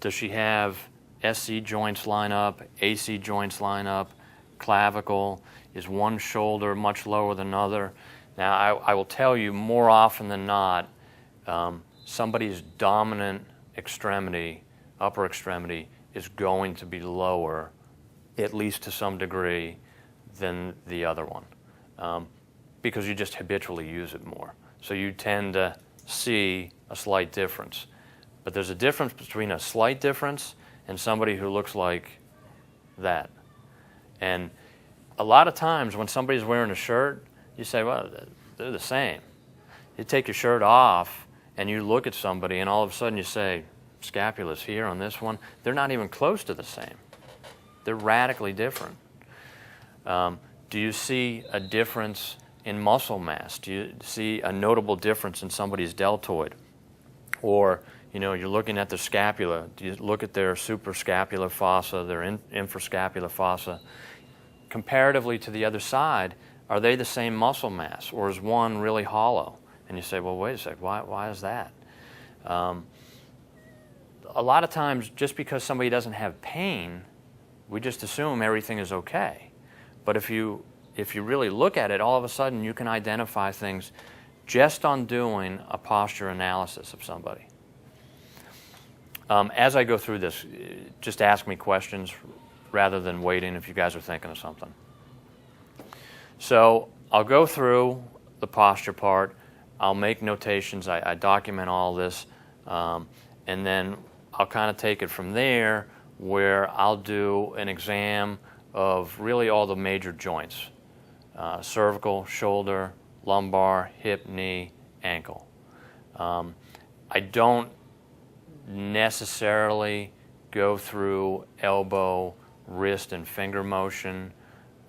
Does she have SC joints line up, AC joints line up, clavicle? Is one shoulder much lower than another? Now, I will tell you more often than not, somebody's dominant extremity, upper extremity, is going to be lower, at least to some degree, than the other one, because you just habitually use it more. So you tend to see a slight difference. But there's a difference between a slight difference and somebody who looks like that. And a lot of times when somebody's wearing a shirt, you say, well, they're the same. You take your shirt off and you look at somebody and all of a sudden you say, scapula's here on this one. They're not even close to the same. They're radically different. Do you see a difference in muscle mass? Do you see a notable difference in somebody's deltoid? Or, you know, you're looking at their scapula. Do you look at their suprascapular fossa, their infrascapular fossa? Comparatively to the other side, are they the same muscle mass, or is one really hollow? And you say, well, wait a sec, why is that? A lot of times, just because somebody doesn't have pain, we just assume everything is okay. But if you really look at it, all of a sudden you can identify things just on doing a posture analysis of somebody. As I go through this, just ask me questions rather than waiting if you guys are thinking of something. So I'll go through the posture part. I'll make notations. I document all this. And then I'll kind of take it from there, where I'll do an exam of really all the major joints. Cervical, shoulder, lumbar, hip, knee, ankle. I don't necessarily go through elbow, wrist, and finger motion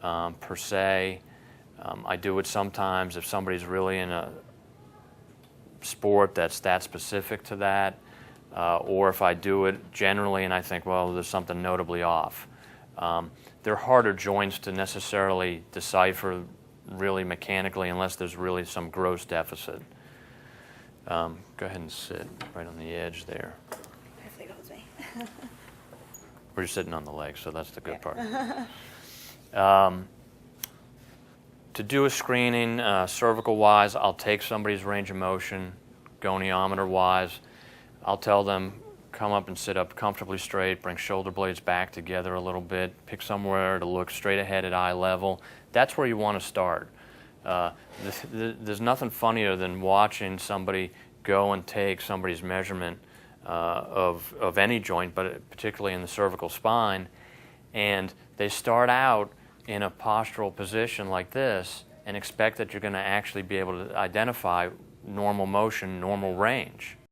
per se. I do it sometimes if somebody's really in a sport that's that specific to that, or if I do it generally and I think, well, there's something notably off. They're harder joints to necessarily decipher really mechanically unless there's really some gross deficit. Go ahead and sit right on the edge there. Hopefully it holds me. We're just sitting on the legs, so that's the good part. To do a screening, cervical-wise, I'll take somebody's range of motion, goniometer-wise. I'll tell them, come up and sit up comfortably straight, bring shoulder blades back together a little bit, pick somewhere to look straight ahead at eye level. That's where you want to start. There's nothing funnier than watching somebody go and take somebody's measurement of any joint, but particularly in the cervical spine, and they start out in a postural position like this and expect that you're going to actually be able to identify normal motion, normal range.